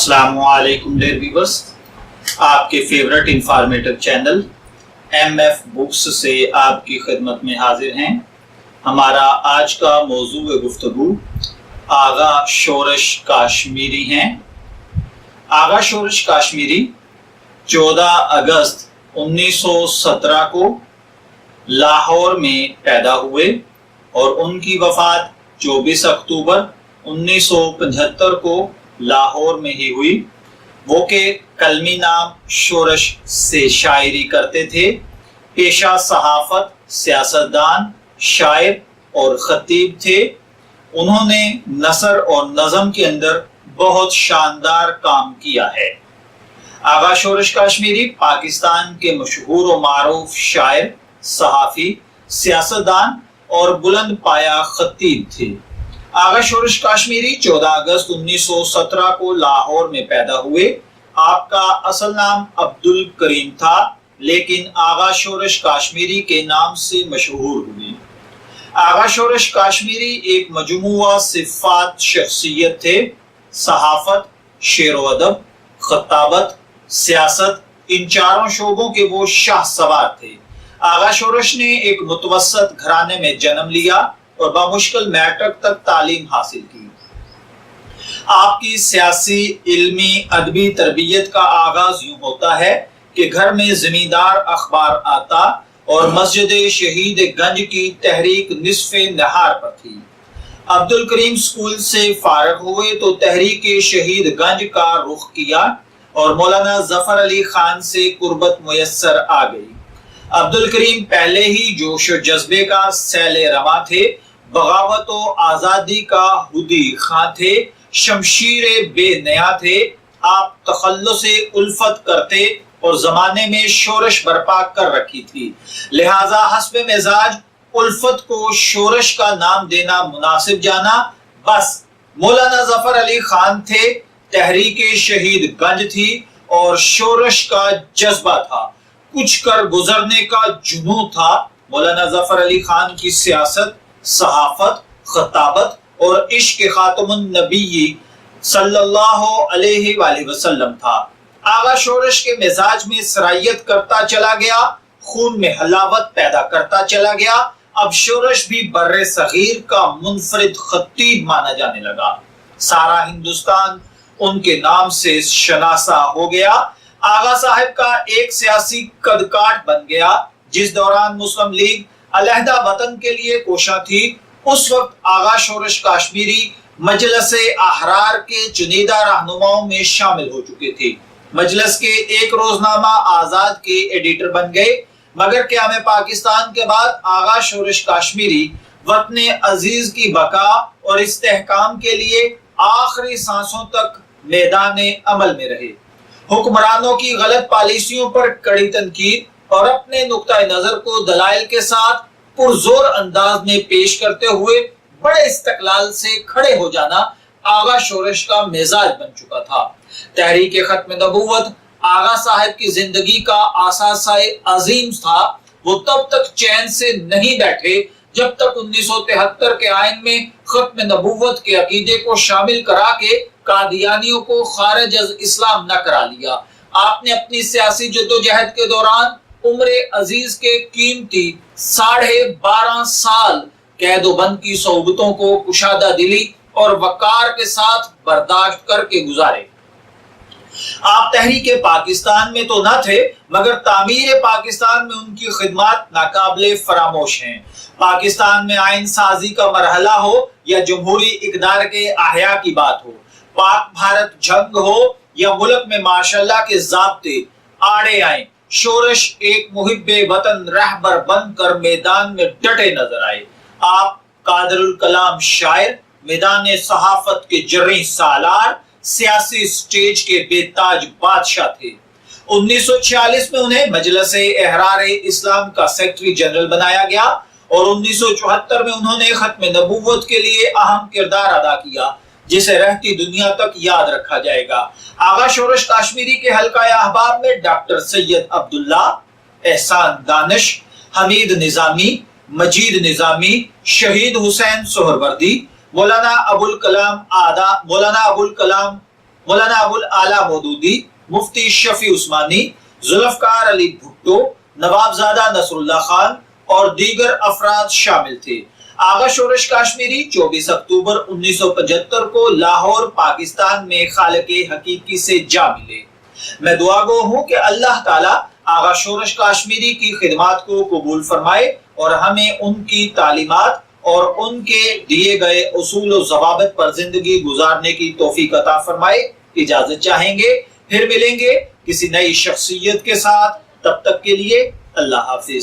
अस्सलाम वालेकुम dear viewers, आपके favourite informative channel MF books से आपकी खिदमत में हाजिर हैं। हमारा आज का मौजू गुफ्तगू आगा शोरश काश्मीरी हैं। आगा शोरश काश्मीरी 14 अगस्त 1917 को लाहौर में पैदा हुए और उनकी वफात 24 अक्टूबर 1975 को लाहौर में ही हुई। वो के कलमी नाम शोरश से शायरी करते थे। पेशा सहाफत, सियासतदान, शायर और खतीब थे। उन्होंने नसर और नज़म के अंदर बहुत शानदार काम किया है। आगा शोरश काश्मीरी पाकिस्तान के मशहूर और मारूफ शायर, सहाफ़ी, सियासतदान और बुलंद पाया खतीब थे। आगा शोरश काश्मीरी 14 अगस्त 1917 को लाहौर में पैदा हुए। आपका असल नाम अब्दुल करीम था, लेकिन आगा शोरश काश्मीरी के नाम से मशहूर हुए। आगा शोरश काश्मीरी एक मजमूआ सिफ़ात शख्सियत थे। सहाफत, शेर व अदब, खताबत, सियासत, इन चारों शोबों के वो शाह सवार थे। आगा शोरश ने एक मुतवस्सत घराने में जन्म लिया और बामुश्किल मैट्रिक तक तालीम हासिल की। आपकी सियासी, इल्मी, अदबी तरबियत का आगाज यूं होता है कि घर में जमींदार अखबार आता और मस्जिद शहीद गंज की तहरीक निस्फ़े नहार पर थी। अब्दुल करीम स्कूल से फारग हुए तो तहरीक शहीद गंज का रुख किया और मौलाना जफर अली खान से कुर्बत मुयस्सर आ गई। अब्दुल करीम पहले ही जोश और जज्बे का सैले रमा थे, बगावत और आजादी का हुदी खां थे, शमशीर बेनया थे। आप तखल्लुस उल्फत करते और जमाने में शोरश बर्पा कर रखी थी, लिहाजा हस्ब मिजाज उल्फत को शोरश का नाम देना मुनासिब जाना। बस मौलाना जफर अली खान थे, तहरीक शहीद गंज थी और शोरश का जज्बा था, कुछ कर गुजरने का जुनून था। मौलाना जफर अली खान की सियासत, सहाफत, खताबत और इश्क खातमुन नबी सल्लल्लाहु अलैहि वसल्लम था। आगा शोरश के मिजाज में सरायत करता चला गया, खून में हलावत पैदा करता चला गया। अब शोरश भी बर्रे सगीर का मुनफरिद खतीब माना जाने लगा। सारा हिंदुस्तान उनके नाम से शनासा हो गया। आगा साहब का एक सियासी कदकाठ बन गया। जिस दौरान मुस्लिम लीग अलहदा वतन के लिए कोशा थी, उस वक्त आगा शोरश काश्मीरी मजलिस-ए अहरार के चुनिंदा रहनुमाओं में शामिल हो चुके थे। मजलिस के एक रोजनामा आजाद के एडिटर बन गए। मगर क़याम पाकिस्तान के बाद आगा शोरश काश्मीरी वतन अजीज की बका और इस्तेहकाम के लिए आखिरी सांसों तक मैदान अमल में रहे। हुक्मरानों की गलत पॉलिसियों पर कड़ी तनकीद और अपने नुक्ता नजर को दलाइल के साथ पुरजोर अंदाज में पेश करते हुए बड़े इस्तकलाल से खड़े हो जाना आगा शोरश का मिजाज बन चुका था। तहरीक खत्म नबूवत आगा साहब की जिंदगी का आसासाए अजीम था। वो तब तक चैन से नहीं बैठे जब तक 1973 के आइन में खत्म नबूवत के अकीदे को शामिल करा के कादियानियों को खारिज अज इस्लाम न करा लिया। आपने अपनी सियासी जद्दोजहद के दौरान उम्रे अजीज के कीमती 12.5 साल कैदोबंद की सोबतों को कुशादा दिली और वकार के साथ बर्दाश्त करके गुजारे। आप तहरीक पाकिस्तान में तो न थे, मगर तामीर पाकिस्तान में उनकी खिदमत नाकाबिले फरामोश हैं। पाकिस्तान में आइन साजी का मरहला हो या जमहूरी इक़दार के अहया की बात हो, पाक भारत जंग हो या मुल्क में माशाअल्लाह के ज़ाब्ते आड़े आए, शोरश एक मुहिब्बे वतन रहबर बनकर मैदान में डटे नजर आए। आप कादरुल कलाम शायर, मैदान सहाफत के जर्री सालार, सियासी स्टेज के बेताज बादशाह थे। 1946 में उन्हें मजलिस-ए अहरार इस्लाम का सेक्रेटरी जनरल बनाया गया और 1974 में उन्होंने खत्म नबूवत के लिए अहम किरदार अदा किया, जिसे रहती दुनिया तक याद रखा जाएगा। आगा शोरश काश्मीरी के हल्का अहबाब में डॉक्टर सैयद अब्दुल्ला, एहसान दानिश, हमीद निजामी, मजीद निजामी, शहीद हुसैन सोहरवर्दी, मौलाना अबुल कलाम مولانا ابو الاعلی مودودی، مفتی شفیع عثمانی، ذوالفقار علی بھٹو، نوابزادہ نصر اللہ خان اور دیگر افراد شامل تھے۔ آغا شورش کاشمیری 24 اکتوبر 1975 کو لاہور پاکستان میں خالق حقیقی سے جا ملے۔ میں دعا گو ہوں کہ اللہ تعالیٰ آغا شورش کاشمیری کی خدمات کو قبول فرمائے اور ہمیں ان کی تعلیمات اور ان کے دیے گئے اصول و ضوابط پر زندگی گزارنے کی توفیق عطا فرمائے۔ اجازت چاہیں گے، پھر ملیں گے کسی نئی شخصیت کے ساتھ، تب تک کے لیے اللہ حافظ۔